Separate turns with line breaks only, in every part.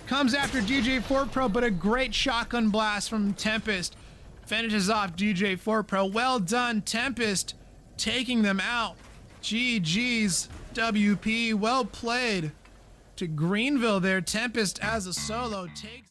Comes after DJ 4 Pro, but a great shotgun blast from Tempest finishes off DJ 4 Pro. Well done, Tempest, taking them out. GG's, WP, well played to Greenville there. Tempest as a solo takes...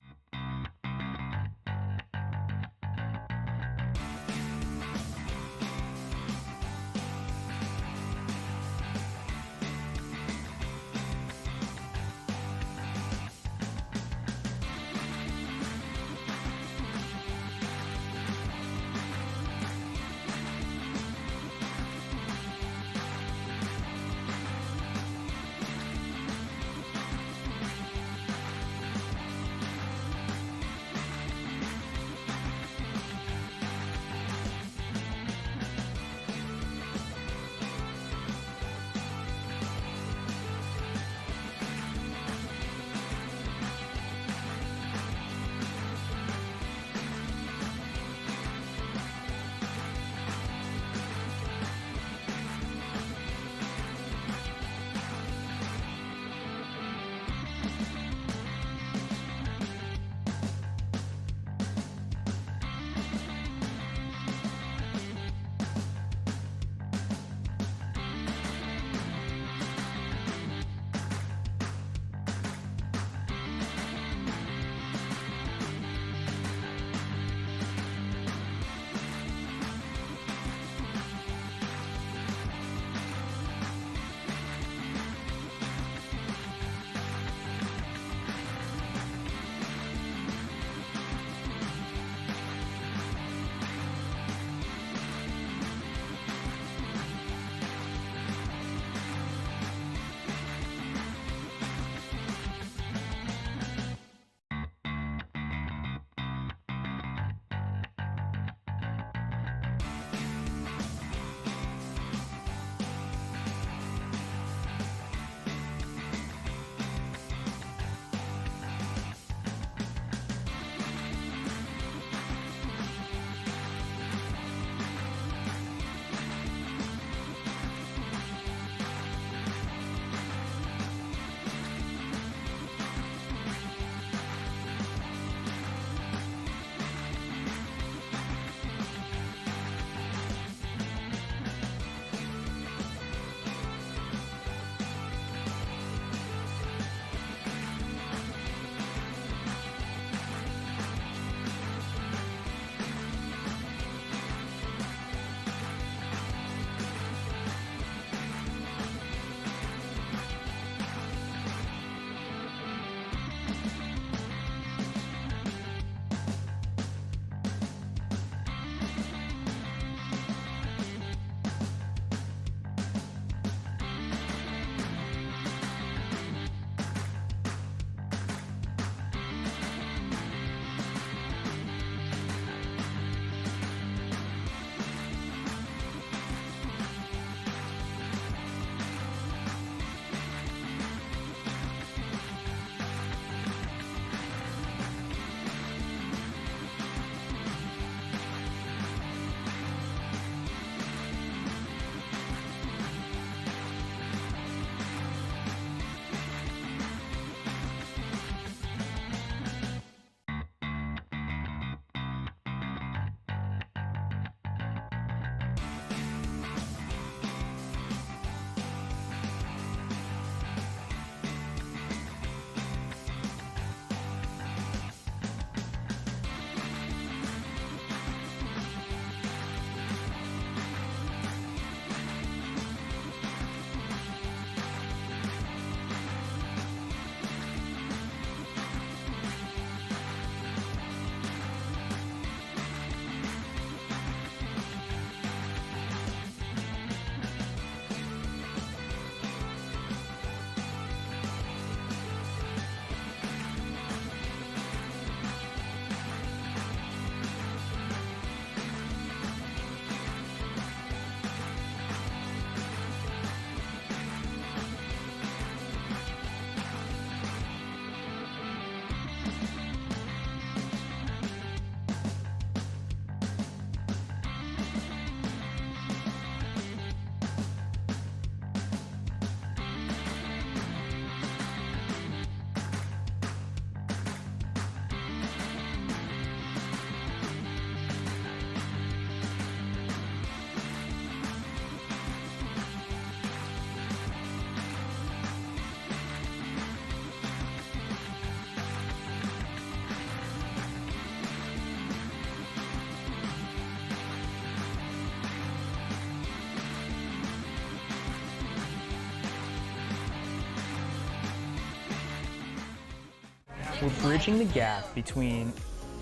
We're bridging the gap between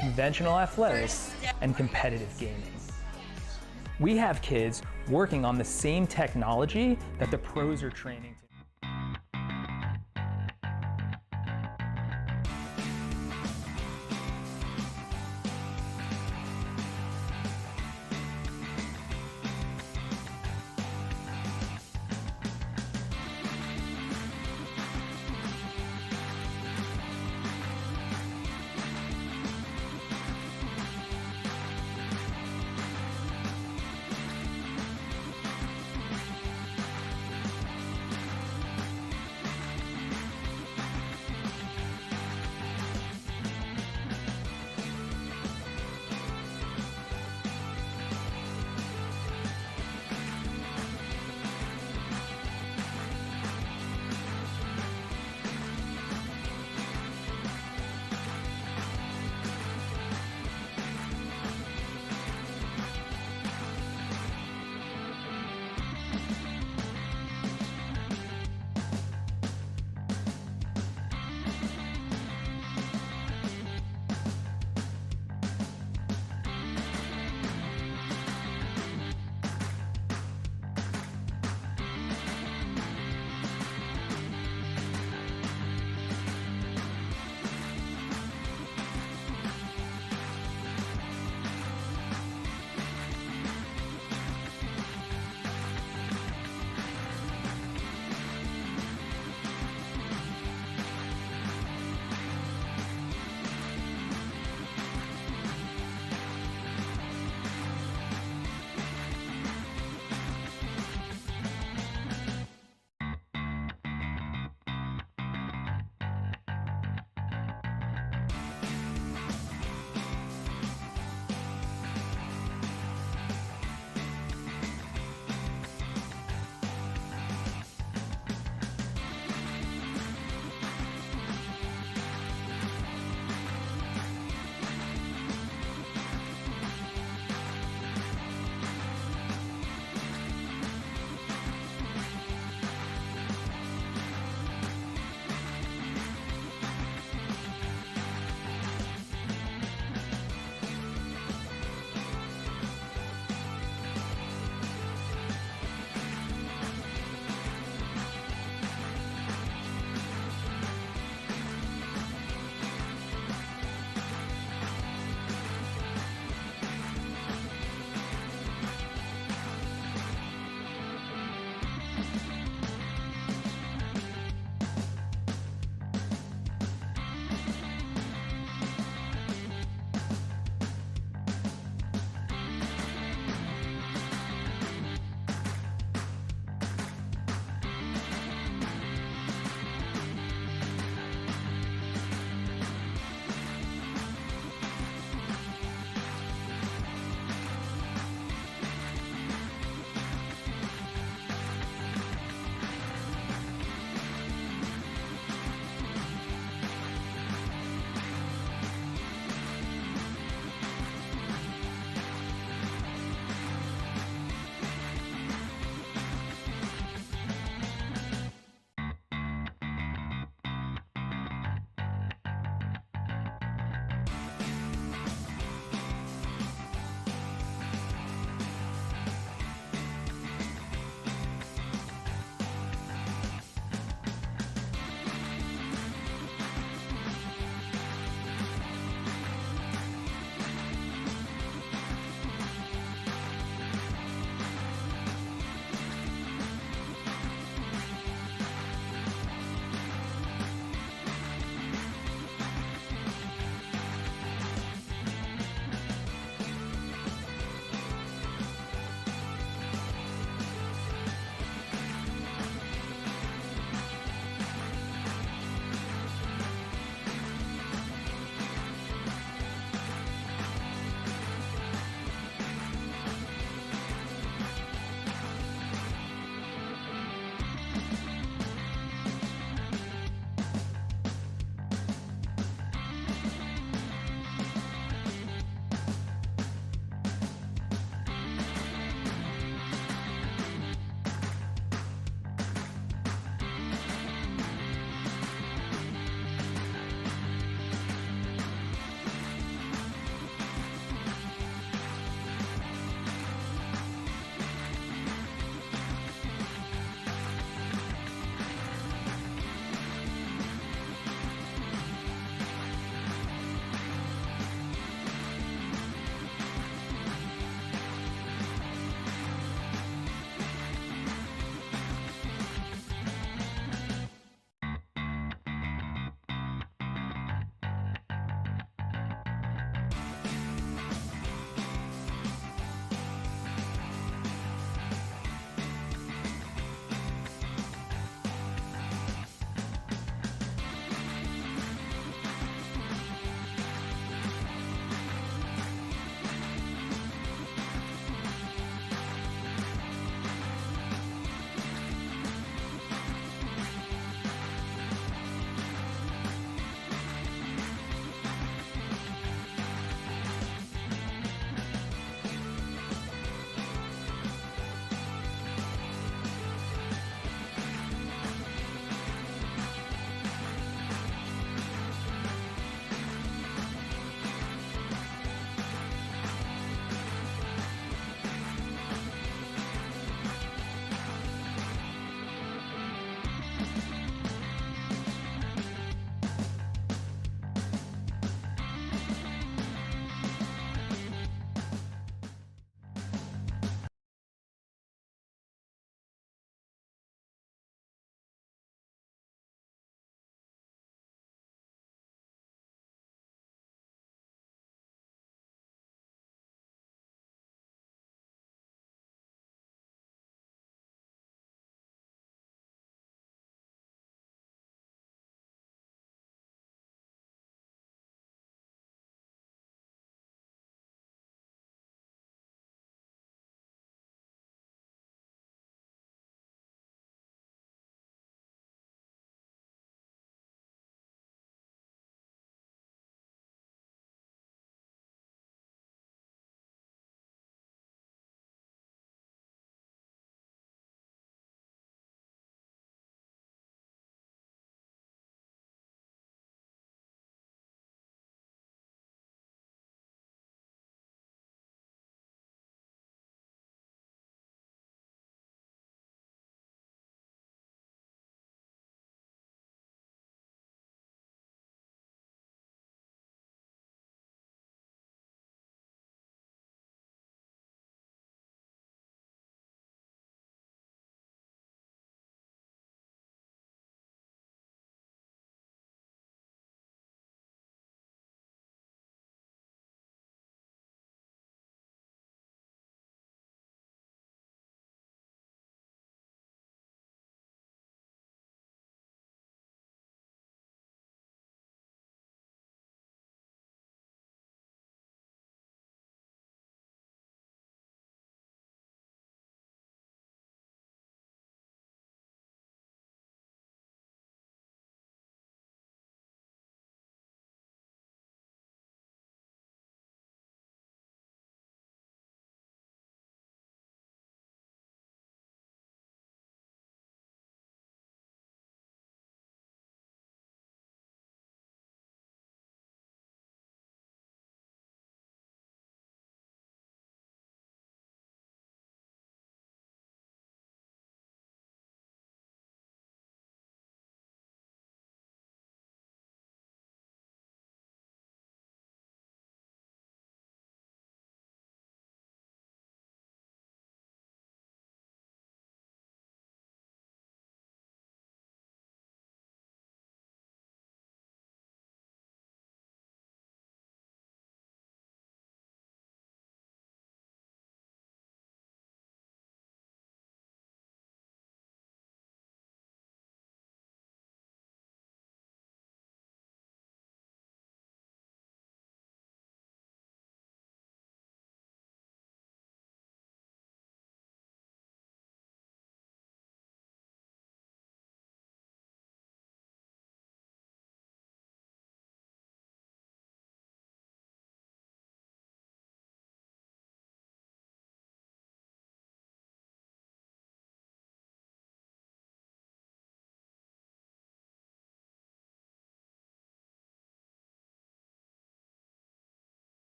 conventional athletics and competitive gaming. We have kids working on the same technology that the pros are training to.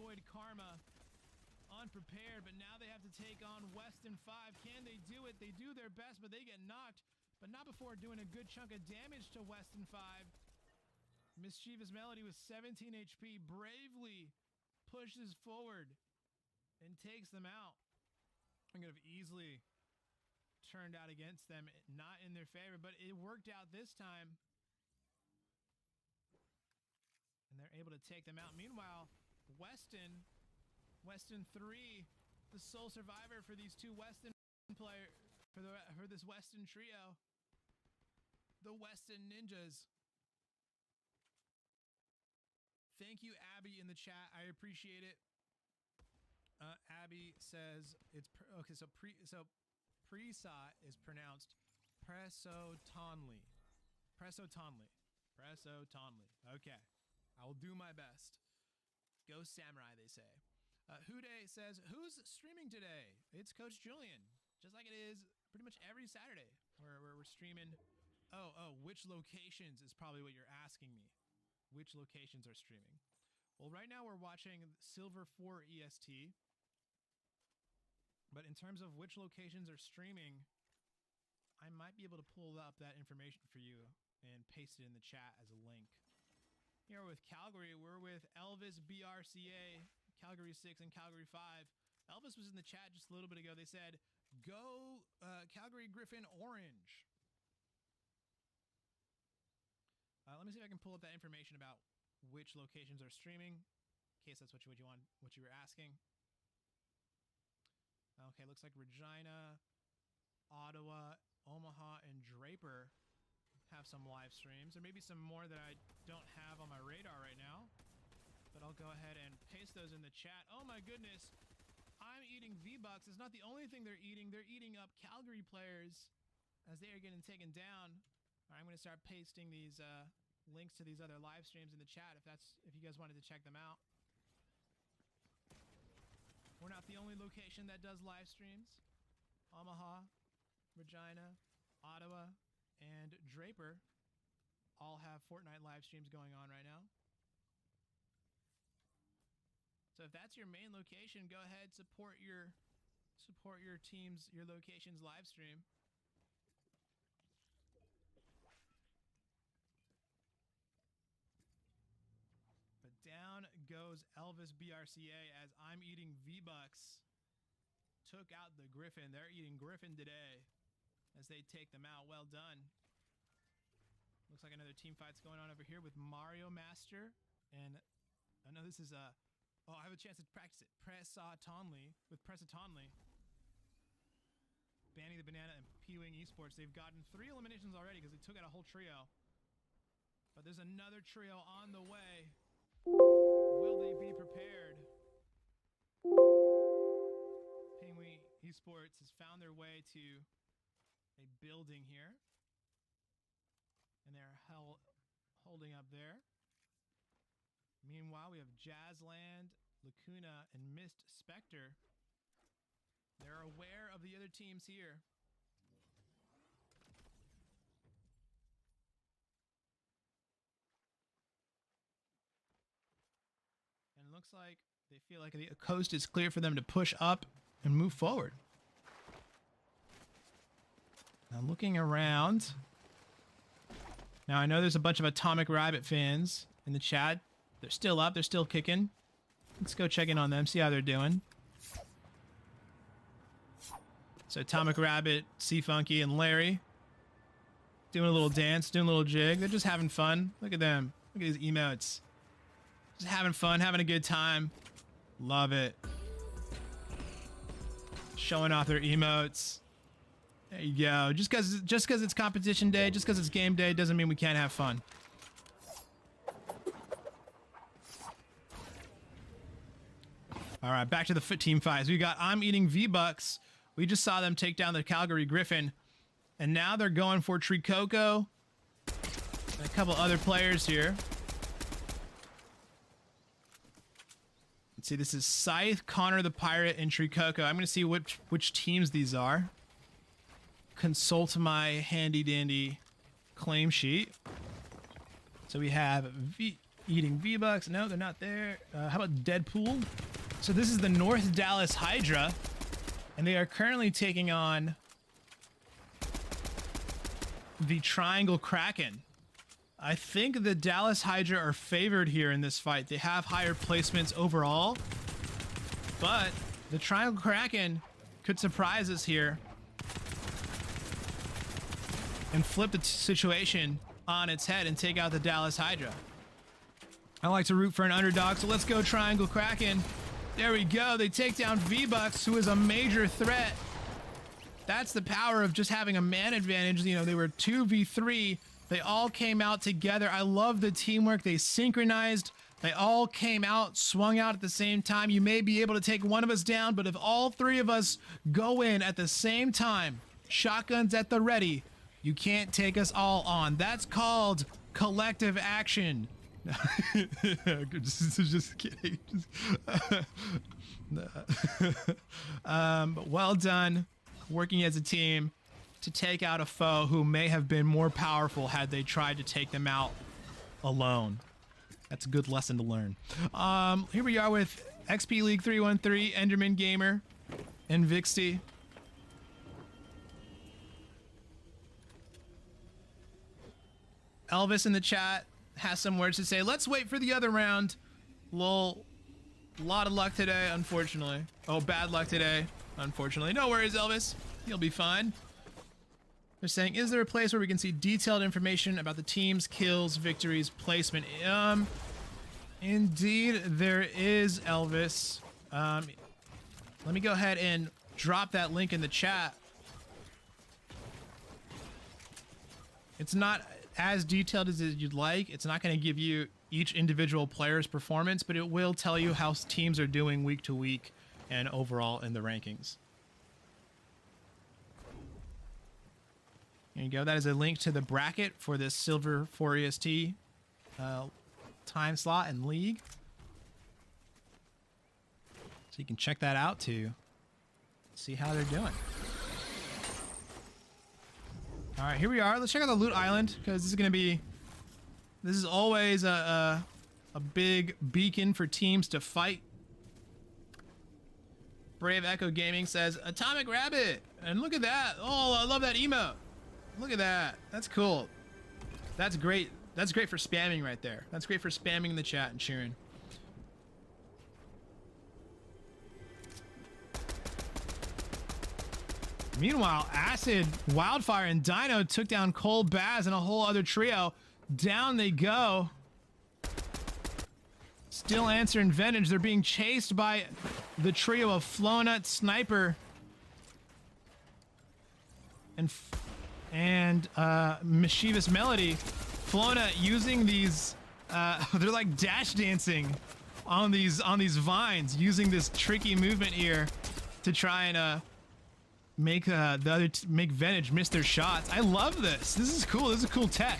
avoid karma. Unprepared, but now they have to take on Weston 5. Can they do it? They do their best, but they get knocked. But not before doing a good chunk of damage to Weston 5. Mischievous Melody with 17 HP bravely pushes forward and takes them out. I'm going to have easily turned out against them, not in their favor, but it worked out this time. And they're able to take them out. Meanwhile, Weston 3, the sole survivor for these two Weston players, for this Weston trio, the Weston Ninjas. Thank you, Abby, in the chat. I appreciate it. Abby says it's okay. So Presa is pronounced Presotonly. Okay, I will do my best. Go Samurai, they say. Hude says, who's streaming today? It's Coach Julian, just like it is pretty much every Saturday where we're streaming. Oh, which locations is probably what you're asking me. Which locations are streaming? Well, right now we're watching Silver 4 EST. But in terms of which locations are streaming, I might be able to pull up that information for you and paste it in the chat as a link. Here with Calgary, we're with Elvis BRCA, Calgary 6 and Calgary 5. Elvis was in the chat just a little bit ago. They said, go Calgary Griffin Orange. Let me see if I can pull up that information about which locations are streaming, in case that's what you were asking. Okay, looks like Regina, Ottawa, Omaha, and Draper have some live streams. There may be some more that I don't have on my radar right now, but I'll go ahead and paste those in the chat. Oh my goodness, I'm eating V-Bucks. It's not the only thing they're eating. They're eating up Calgary players as they are getting taken down. All right, I'm going to start pasting these links to these other live streams in the chat if you guys wanted to check them out. We're not the only location that does live streams. Omaha, Regina, Ottawa, and Draper all have Fortnite live streams going on right now. So if that's your main location, go ahead, support your team's, your location's live stream. But down goes Elvis BRCA as I'm eating V-Bucks. Took out the Griffin. They're eating Griffin today as they take them out. Well done. Looks like another team fight's going on over here with Mario Master. And I know this is oh, I have a chance to practice it. Presotonly with Presotonly. Banning the Banana and P-Wing Esports. They've gotten 3 eliminations already because they took out a whole trio. But there's another trio on the way. Will they be prepared? P-Wing Esports has found their way to a building here. And they're holding up there. Meanwhile, we have Jazzland, Lacuna, and Mist Spectre. They're aware of the other teams here. And it looks like they feel like the coast is clear for them to push up and move forward. Now looking around. Now I know there's a bunch of Atomic Rabbit fans in the chat. They're still up. They're still kicking. Let's go check in on them, see how they're doing. So Atomic Rabbit, C-Funky, and Larry doing a little dance, doing a little jig. They're just having fun. Look at them. Look at these emotes. Just having fun, having a good time. Love it. Showing off their emotes. There you go. Just because it's competition day, just because it's game day, doesn't mean we can't have fun. All right, back to the team fights. We got I'm Eating V-Bucks. We just saw them take down the Calgary Griffin. And now they're going for Tricoco and a couple other players here. Let's see, this is Scythe, Connor the Pirate, and Tricoco. I'm going to see which teams these are. Consult my handy dandy claim sheet. So we have Eating V-Bucks. No, they're not there. How about Deadpool? So this is the North Dallas Hydra, and they are currently taking on the Triangle Kraken. I think the Dallas Hydra are favored here in this fight. They have higher placements overall, but the Triangle Kraken could surprise us here and flip the situation on its head and take out the Dallas Hydra. I like to root for an underdog, so let's go Triangle Kraken. There we go. They take down V-Bucks, who is a major threat. That's the power of just having a man advantage. You know, they were 2v3. They all came out together. I love the teamwork. They synchronized. They all came out, swung out at the same time. You may be able to take one of us down, but if all three of us go in at the same time, shotguns at the ready, you can't take us all on. That's called collective action. just kidding. But well done working as a team to take out a foe who may have been more powerful had they tried to take them out alone. That's a good lesson to learn. Here we are with XP League 313, Enderman Gamer, and Vixty. Elvis in the chat has some words to say. Let's wait for the other round. Lol. Lot of luck today, unfortunately. Oh, bad luck today, unfortunately. No worries, Elvis. You'll be fine. They're saying, is there a place where we can see detailed information about the team's kills, victories, placement? Indeed, there is, Elvis. Let me go ahead and drop that link in the chat. It's not as detailed as you'd like. It's not going to give you each individual player's performance, but it will tell you how teams are doing week to week and overall in the rankings. There you go. That is a link to the bracket for this Silver 4EST time slot and league. So you can check that out to see how they're doing. All right, here we are. Let's check out the loot island, because this is always a big beacon for teams to fight. Brave Echo Gaming says, Atomic Rabbit, and look at that. Oh, I love that emote. Look at that. That's cool. That's great. That's great for spamming right there. That's great for spamming in the chat and cheering. Meanwhile, Acid, Wildfire, and Dino took down Cole, Baz, and a whole other trio. Down they go. Still answering Vintage. They're being chased by the trio of Flownet, Sniper, and Mischievous Melody. Flownet using these, they're like dash dancing on these vines, using this tricky movement here to try and make make Vintage miss their shots. I love this. This is cool. This is cool tech.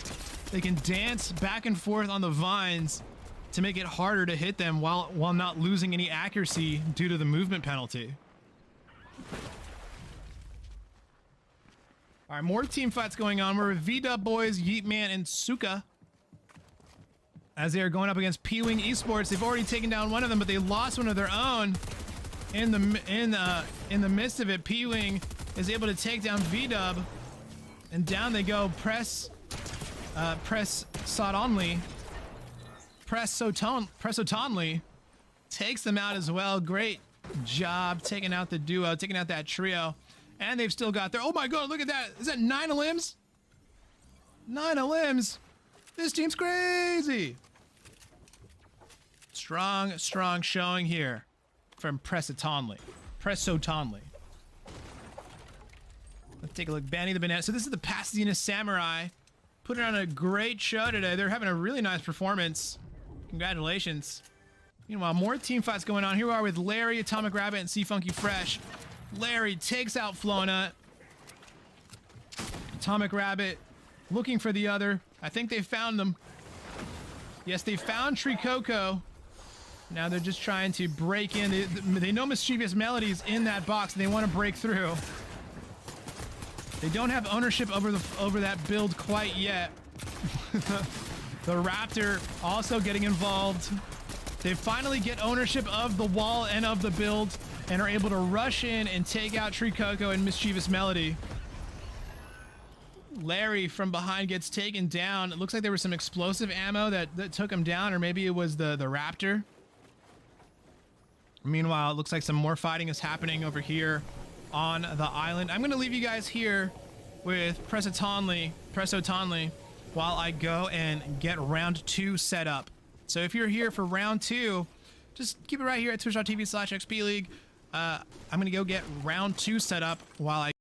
They can dance back and forth on the vines to make it harder to hit them while not losing any accuracy due to the movement penalty. All right, more team fights going on. We're with V-Dub Boys, Yeetman, and Suka, as they are going up against P-Wing Esports. They've already taken down one of them, but they lost one of their own. In the midst of it, P-Wing is able to take down V-Dub, and down they go. Press Sotonly takes them out as well. Great job taking out the duo, taking out that trio. And they've still got their... Oh my god, look at that. Is that 9 limbs? 9 limbs. This team's crazy. Strong showing here from Pressotonly. Let's take a look. Banny the Banana. So this is the Pasadena Samurai. Putting on a great show today. They're having a really nice performance. Congratulations. Meanwhile, more team fights going on. Here we are with Larry, Atomic Rabbit, and Sea Funky Fresh. Larry takes out Flona. Atomic Rabbit looking for the other. I think they found them. Yes, they found Tricoco. Now they're just trying to break in. They know Mischievous Melody's in that box, and they want to break through. They don't have ownership over that build quite yet. But The Raptor also getting involved. They finally get ownership of the wall and of the build and are able to rush in and take out Tricoco and Mischievous Melody. Larry from behind gets taken down. It looks like there was some explosive ammo that took him down, or maybe it was the Raptor. Meanwhile, it looks like some more fighting is happening over here on the island. I'm going to leave you guys here with Presso Tonley while I go and get round 2 set up. So if you're here for round 2, just keep it right here at twitch.tv/xpleague. I'm going to go get round 2 set up while I...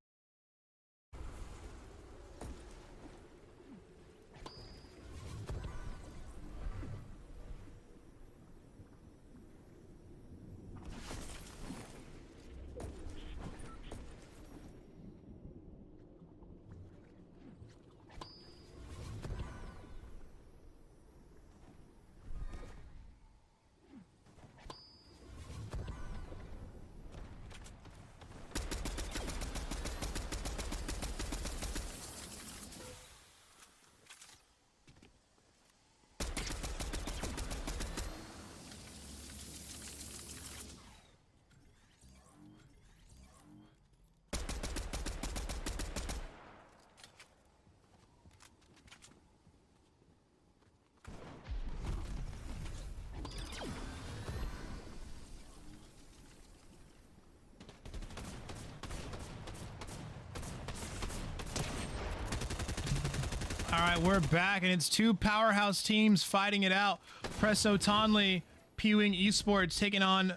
All right, we're back, and it's 2 powerhouse teams fighting it out. Presso Tonley, Pewing Esports, taking on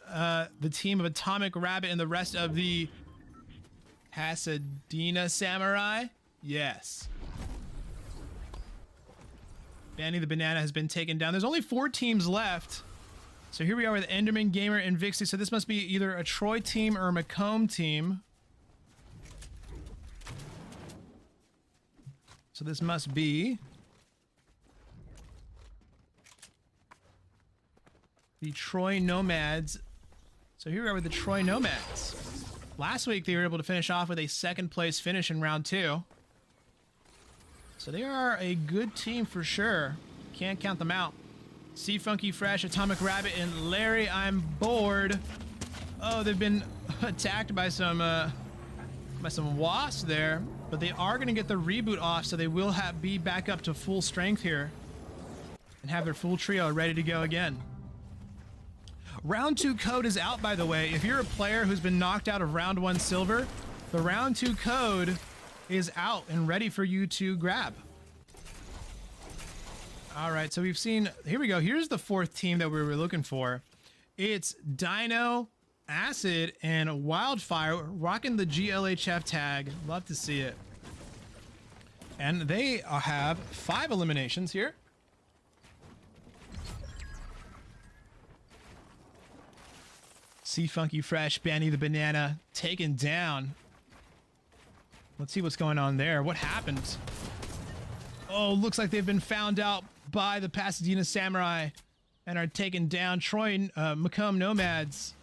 the team of Atomic Rabbit and the rest of the Pasadena Samurai. Yes. Banny the Banana has been taken down. There's only 4 teams left. So here we are with Enderman Gamer and Vixie. So this must be either a Troy team or a Macomb team. So this must be the Troy Nomads. So here we are with the Troy Nomads. Last week they were able to finish off with a 2nd place finish in round 2. So they are a good team for sure. Can't count them out. Sea Funky Fresh, Atomic Rabbit, and Larry, I'm bored. Oh, they've been attacked by some wasps there. But they are going to get the reboot off, so they will be back up to full strength here and have their full trio ready to go again. Round 2 code is out, by the way. If you're a player who's been knocked out of round 1 silver, the round 2 code is out and ready for you to grab. All right, so we've seen... Here we go. Here's the 4th team that we were looking for. It's Dino, Acid, and Wildfire rocking the GLHF tag. Love to see it. And they have 5 eliminations here. Sea Funky Fresh, Banny the Banana taken down. Let's see what's going on there. What happened? Oh, looks like they've been found out by the Pasadena Samurai and are taken down. Troy Macomb Nomads.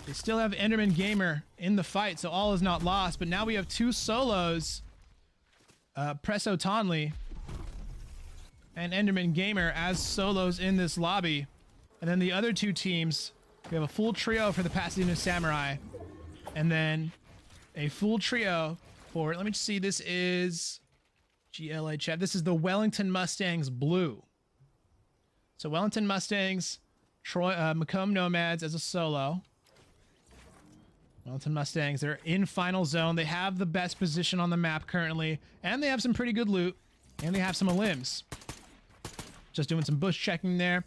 They still have Enderman Gamer in the fight, so all is not lost. But now we have 2 solos. Presso Tonley and Enderman Gamer as solos in this lobby. And then the other 2 teams, we have a full trio for the Pasadena Samurai. And then a full trio for, let me just see, this is GLHF. This is the Wellington Mustangs Blue. So Wellington Mustangs, Troy Macomb Nomads as a solo. Wellington Mustangs, they're in final zone. They have the best position on the map currently, and they have some pretty good loot, and they have some limbs. Just doing some bush checking there.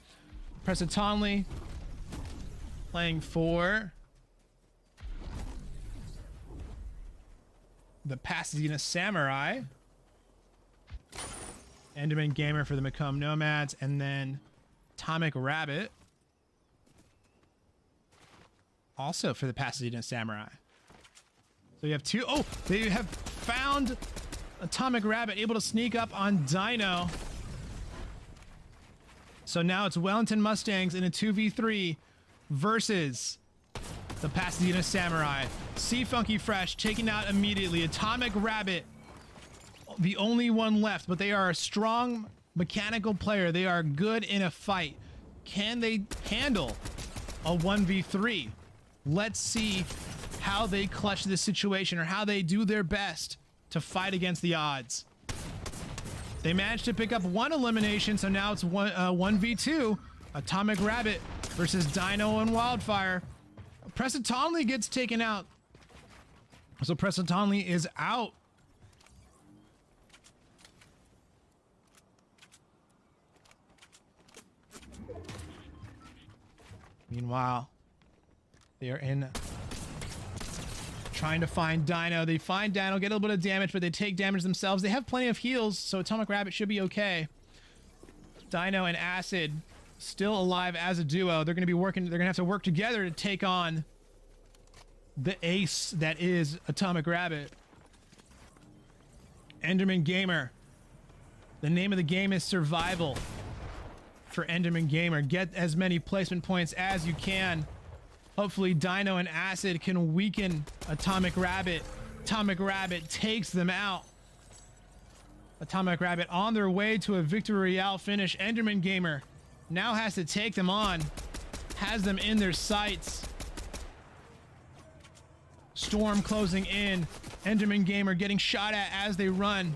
Presso Tonley playing for the Pasadena Samurai. Enderman Gamer for the Macomb Nomads, and then Atomic Rabbit also for the Pasadena Samurai. So you have 2. Oh, they have found Atomic Rabbit, able to sneak up on Dino. So now it's Wellington Mustangs in a 2v3 versus the Pasadena Samurai. Sea Funky Fresh taken out immediately. Atomic Rabbit, the only one left, but they are a strong mechanical player. They are good in a fight. Can they handle a 1v3? Let's see how they clutch this situation, or how they do their best to fight against the odds. They managed to pick up one elimination, so now it's 1v2. Atomic Rabbit versus Dino and Wildfire. Preston Tonley gets taken out. So Preston Tonley is out. Meanwhile, they are in trying to find Dino. They find Dino, get a little bit of damage, but they take damage themselves. They have plenty of heals, so Atomic Rabbit should be okay. Dino and Acid still alive as a duo. They're going to be working, they're going to have to work together to take on the ace that is Atomic Rabbit. Enderman Gamer. The name of the game is survival for Enderman Gamer. Get as many placement points as you can. Hopefully Dino and Acid can weaken Atomic Rabbit. Atomic Rabbit takes them out. Atomic Rabbit on their way to a victory royale finish. Enderman Gamer now has to take them on. Has them in their sights. Storm closing in. Enderman Gamer getting shot at as they run.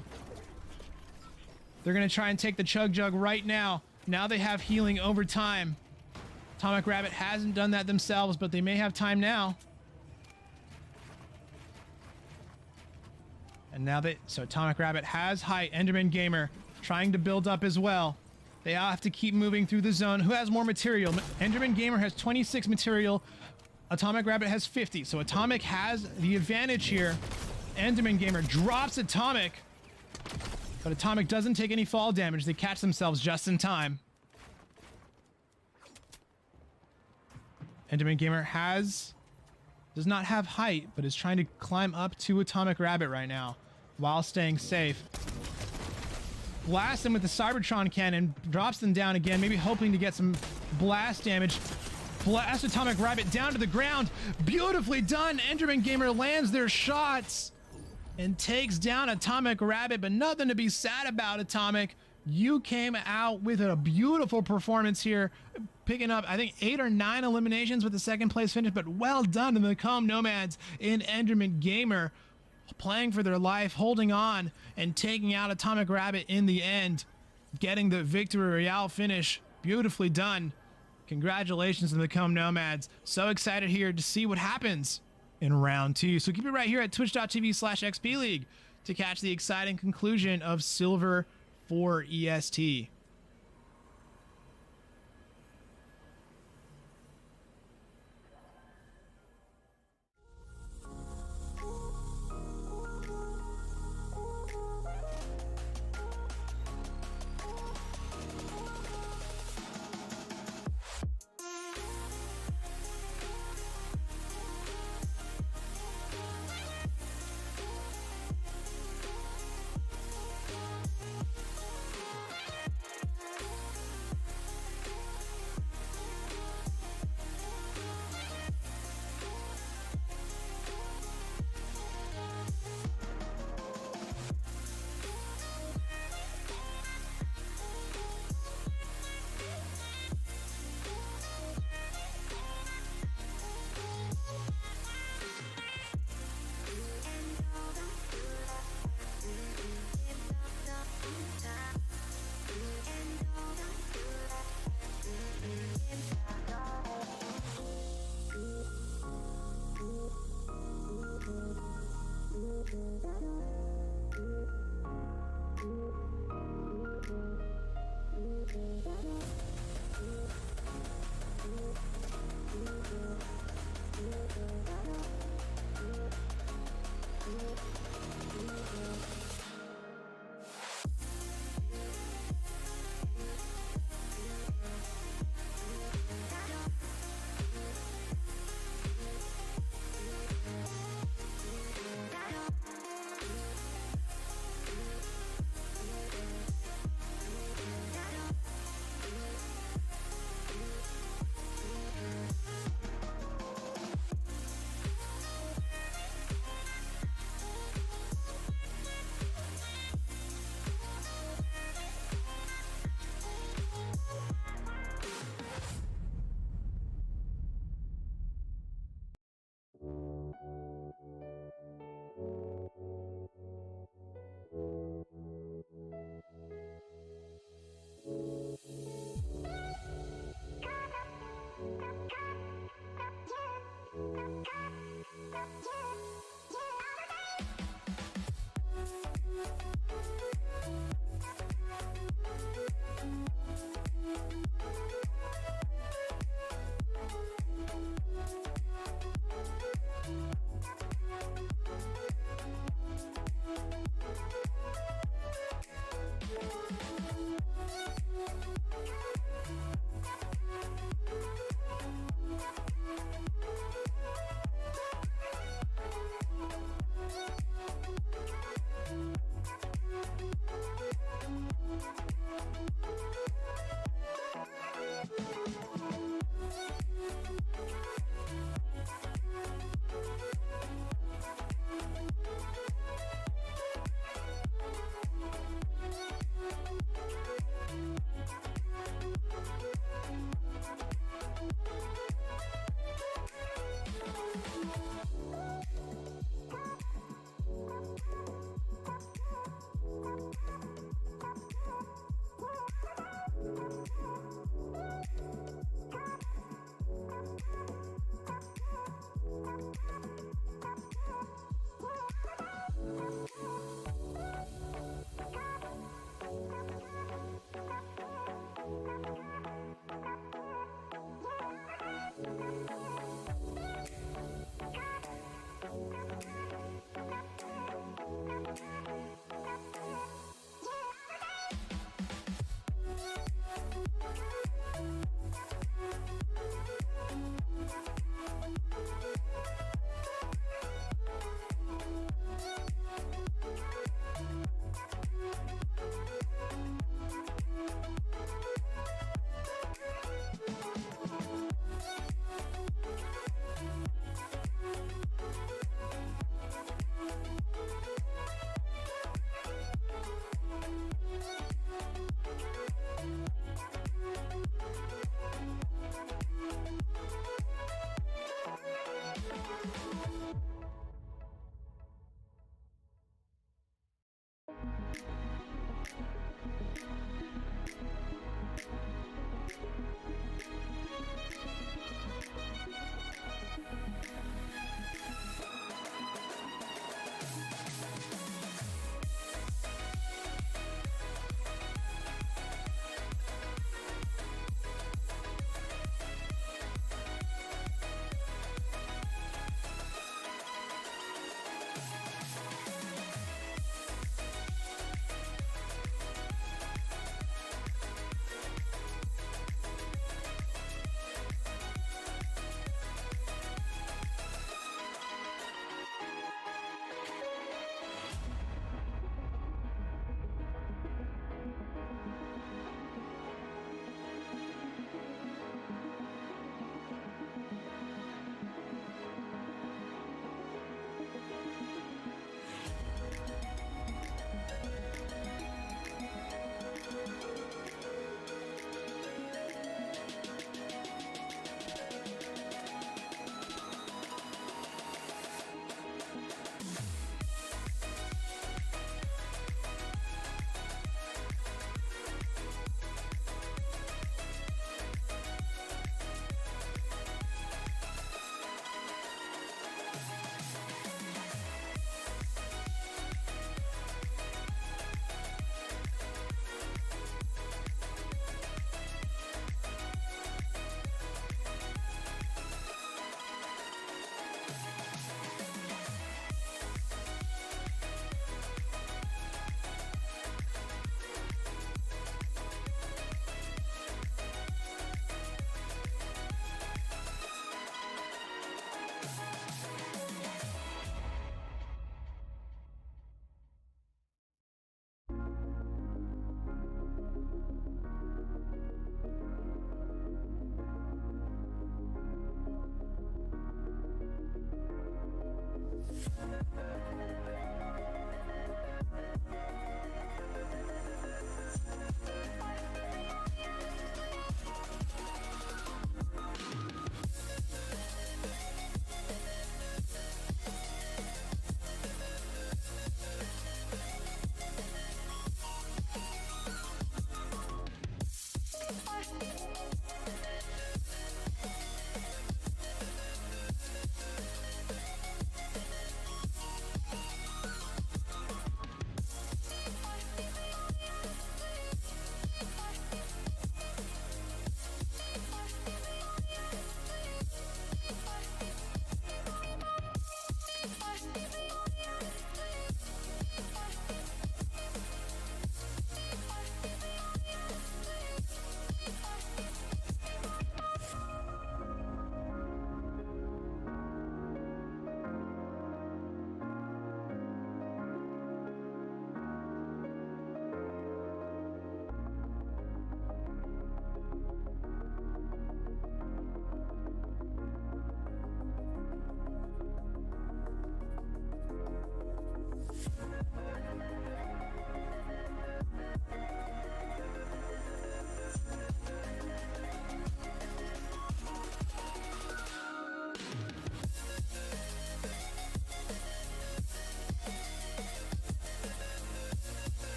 They're going to try and take the Chug Jug right now. Now they have healing over time. Atomic Rabbit hasn't done that themselves, but they may have time now. And now so Atomic Rabbit has height. Enderman Gamer trying to build up as well. They all have to keep moving through the zone. Who has more material? Enderman Gamer has 26 material. Atomic Rabbit has 50. So Atomic has the advantage here. Enderman Gamer drops Atomic. But Atomic doesn't take any fall damage. They catch themselves just in time. Enderman Gamer does not have height, but is trying to climb up to Atomic Rabbit right now while staying safe. Blasts them with the Cybertron cannon, drops them down again, maybe hoping to get some blast damage. Blast Atomic Rabbit down to the ground. Beautifully done. Enderman Gamer lands their shots and takes down Atomic Rabbit, but nothing to be sad about, Atomic. You came out with a beautiful performance here, picking up, I think, 8 or 9 eliminations with the second place finish, but well done to the Macomb Nomads in Enderman Gamer, playing for their life, holding on, and taking out Atomic Rabbit in the end, getting the victory royale finish. Beautifully done. Congratulations to the Macomb Nomads. So excited here to see what happens in round 2. So keep it right here at twitch.tv/XP League to catch the exciting conclusion of Silver 4 EST.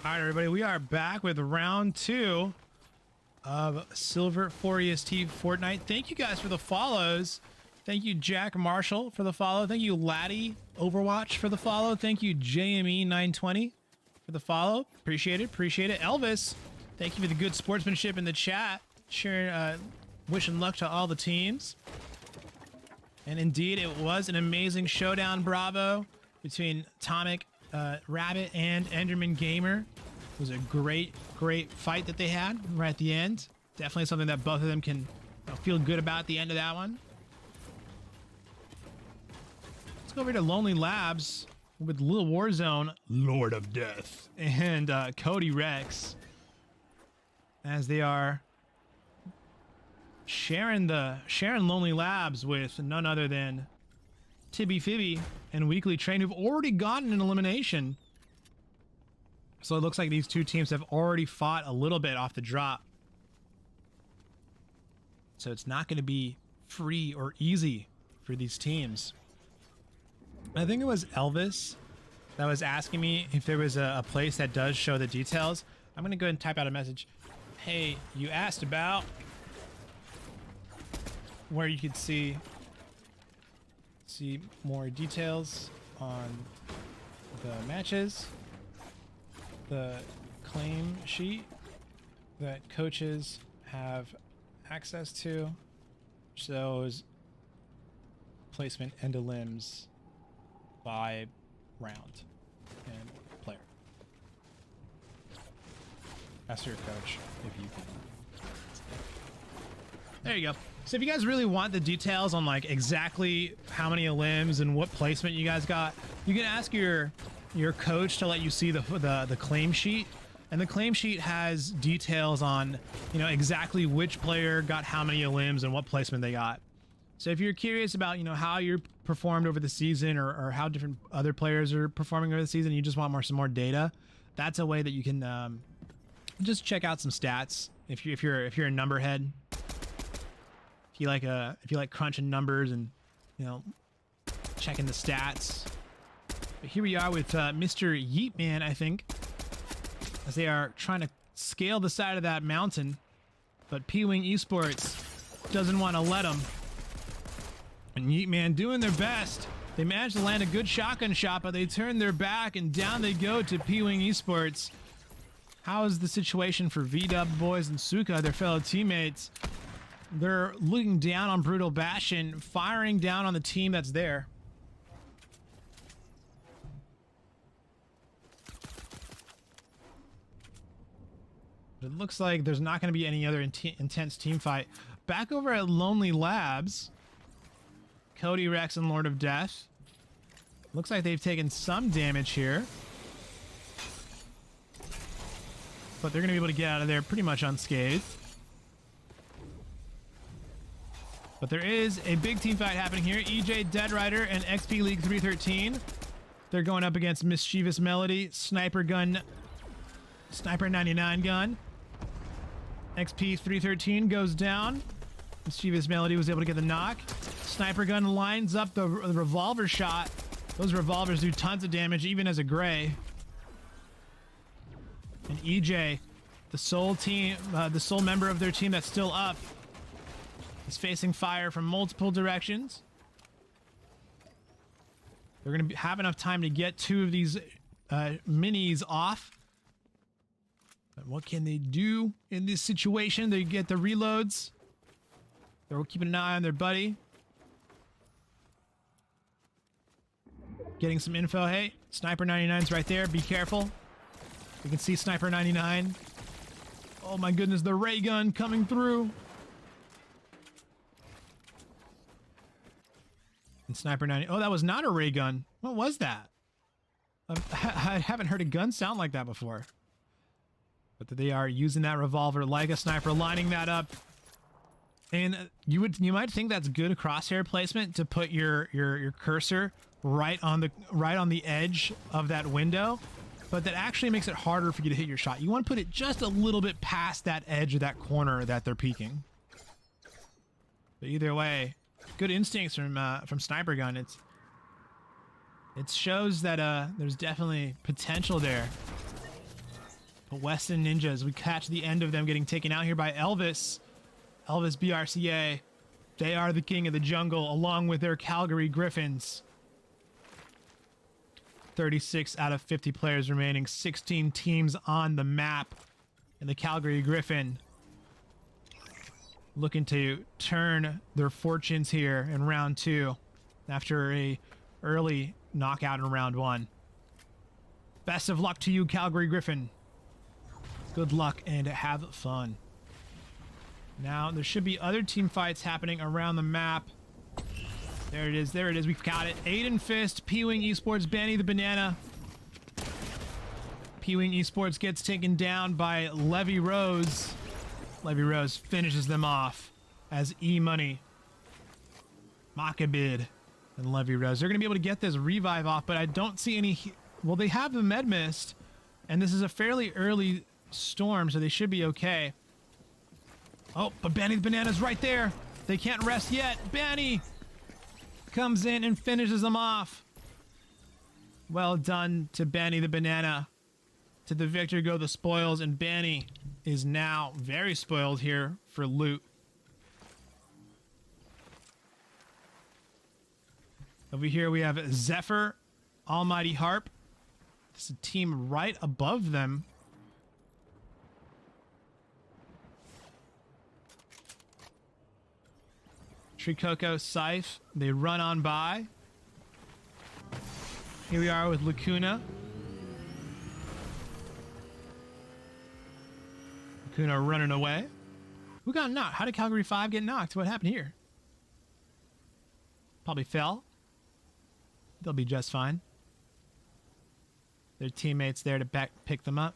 All right, everybody, we are back with round 2 of Silver 4EST Fortnite. Thank you guys for the follows. Thank you, Jack Marshall, for the follow. Thank you, Laddie Overwatch, for the follow. Thank you, JME920, for the follow. Appreciate it. Appreciate it. Elvis, thank you for the good sportsmanship in the chat. Sharing, wishing luck to all the teams. And indeed, it was an amazing showdown, bravo, between Atomic Rabbit and Enderman Gamer. It was a great fight that they had right at the end. Definitely something that both of them can feel good about at the end of that one. Let's go over to Lonely Labs with Lil Warzone, Lord of Death, and Cody Rex, as they are sharing Lonely Labs with none other than Tibby Fibby and Weekly Train, who've already gotten an elimination. So it looks like these two teams have already fought a little bit off the drop. So it's not going to be free or easy for these teams. I think it was Elvis that was asking me if there was a place that does show the details. I'm going to go ahead and type out a message. Hey, you asked about where you could see more details on the matches, the claim sheet that coaches have access to, shows placement and the limbs by round and player. Ask your coach if you can. There you go. So if you guys really want the details on like exactly how many limbs and what placement you guys got, you can ask your coach to let you see the claim sheet. And the claim sheet has details on, you know, exactly which player got how many limbs and what placement they got. So if you're curious about, you know, how you're performed over the season, or how different other players are performing over the season, you just want some more data, that's a way that you can just check out some stats. If you're a number head, if you like crunching numbers and, you know, checking the stats. But here we are with Mr. Yeetman, I think, as they are trying to scale the side of that mountain, but P-Wing Esports doesn't want to let them. And Yeetman doing their best. They managed to land a good shotgun shot, but they turned their back and down they go to P-Wing Esports. How is the situation for V-Dub Boys and Suka, their fellow teammates? They're looking down on Brutal Bastion, firing down on the team that's there. It looks like there's not going to be any other intense team fight. Back over at Lonely Labs, Cody, Rex, and Lord of Death. Looks like they've taken some damage here, but they're going to be able to get out of there pretty much unscathed. But there is a big team fight happening here. EJ Dead Rider and XP League 313. They're going up against Mischievous Melody, Sniper 99 gun. XP 313 goes down. Mischievous Melody was able to get the knock. Sniper gun lines up the revolver shot. Those revolvers do tons of damage, even as a gray. And EJ, the sole member of their team that's still up, is facing fire from multiple directions. They're going to have enough time to get two of these minis off. But what can they do in this situation? They get the reloads. They're keeping an eye on their buddy. Getting some info. Hey, Sniper 99's right there. Be careful. You can see Sniper 99. Oh my goodness, the ray gun coming through. And Sniper 90. Oh, that was not a ray gun. What was that? I haven't heard a gun sound like that before. But they are using that revolver like a sniper, lining that up. And you might think that's good crosshair placement to put your cursor right on the edge of that window, but that actually makes it harder for you to hit your shot. You want to put it just a little bit past that edge of that corner that they're peeking. But either way, good instincts from Sniper Gun. It shows that there's definitely potential there. But Weston Ninjas, we catch the end of them getting taken out here by Elvis. Elvis BRCA. They are the king of the jungle, along with their Calgary Griffins. 36 out of 50 players remaining. 16 teams on the map. And the Calgary Griffin looking to turn their fortunes here in round 2 after a early knockout in round 1. Best of luck to you, Calgary Griffin. Good luck and have fun. Now, there should be other team fights happening around the map. There it is. There it is. We've got it. Aiden Fist, P-Wing Esports, Banny the Banana. P-Wing Esports gets taken down by Levy Rose. Levy Rose finishes them off as E-Money, Maccabid, and Levy Rose. They're going to be able to get this revive off, but I don't see any... Well, they have the Med Mist, and this is a fairly early storm, so they should be okay. Oh, but Banny the Banana's right there. They can't rest yet. Banny comes in and finishes them off. Well done to Banny the Banana. To the victor go the spoils, and Banny is now very spoiled here for loot. Over here we have Zephyr, Almighty Harp. This is a team right above them. Tricoco, Scythe, they run on by. Here we are with Lacuna. Lacuna running away. Who got knocked? How did Calgary 5 get knocked? What happened here? Probably fell. They'll be just fine. Their teammates there to pick them up.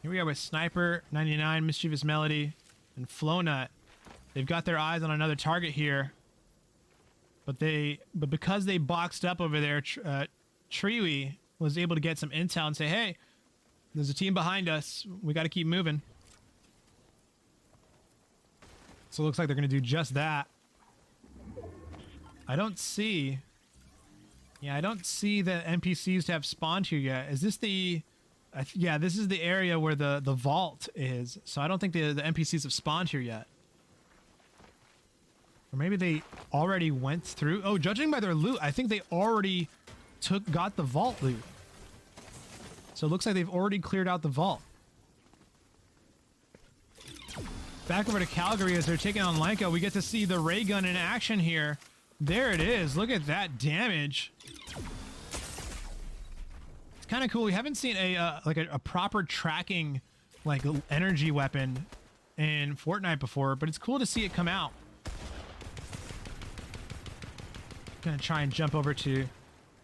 Here we are with Sniper, 99, Mischievous Melody, and Flownet. They've got their eyes on another target here. But because they boxed up over there, Treewee was able to get some intel and say, hey, there's a team behind us. We got to keep moving. So it looks like they're going to do just that. I don't see the NPCs to have spawned here yet. Is this the... yeah, this is the area where the vault is. So I don't think the NPCs have spawned here yet. Or maybe they already went through. Oh, judging by their loot, I think they already got the vault loot. So it looks like they've already cleared out the vault. Back over to Calgary as they're taking on Lenka. We get to see the ray gun in action here. There it is. Look at that damage. It's kind of cool. We haven't seen a proper tracking like energy weapon in Fortnite before, but it's cool to see it come out. Gonna try and jump over to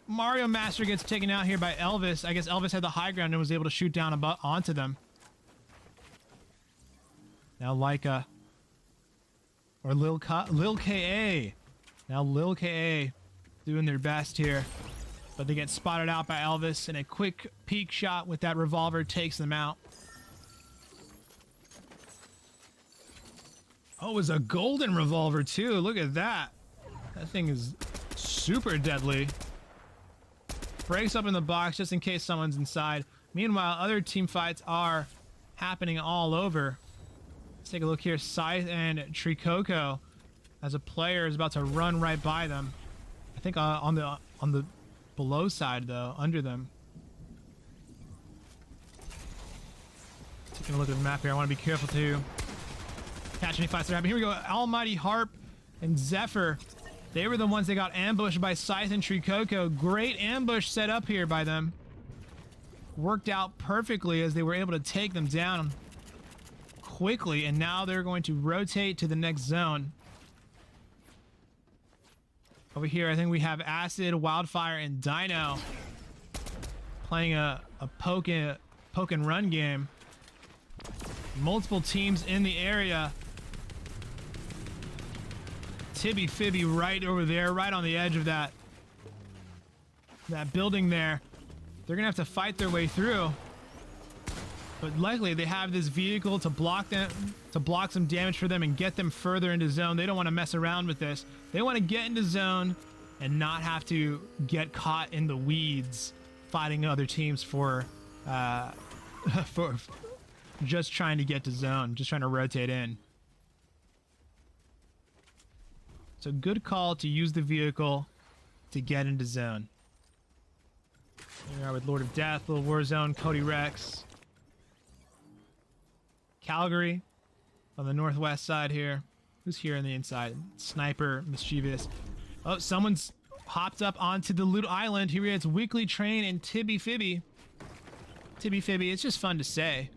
Mario Master. Gets taken out here by Elvis. I guess Elvis had the high ground and was able to shoot down onto them. Now Leica or Lil KA. Now Lil KA doing their best here. But they get spotted out by Elvis, and a quick peek shot with that revolver takes them out. Oh, it was a golden revolver too. Look at that. That thing is super deadly. Breaks up in the box just in case someone's inside. Meanwhile, other team fights are happening all over. Let's take a look here. Scythe and Tricoco, as a player, is about to run right by them. I think on the below side though, under them. Taking a look at the map here. I want to be careful to catch any fights that happen. Here we go. Almighty Harp and Zephyr. They were the ones that got ambushed by Scythe and Tricoco. Great ambush set up here by them. Worked out perfectly as they were able to take them down quickly, and now they're going to rotate to the next zone. Over here, I think we have Acid, Wildfire, and Dino playing a poke and run game. Multiple teams in the area. Tibby Fibby right over there, right on the edge of that building there. They're gonna have to fight their way through. But luckily they have this vehicle to block some damage for them and get them further into zone. They don't want to mess around with this. They want to get into zone and not have to get caught in the weeds fighting other teams for for just trying to get to zone, just trying to rotate in. So good call to use the vehicle to get into zone. Here we are with Lord of Death, little war zone, Cody Rex. Calgary on the northwest side here. Who's here on the inside? Sniper, Mischievous. Oh, someone's hopped up onto the loot island. Here we are, it's Weekly Train and Tibby Fibby. Tibby Fibby, it's just fun to say.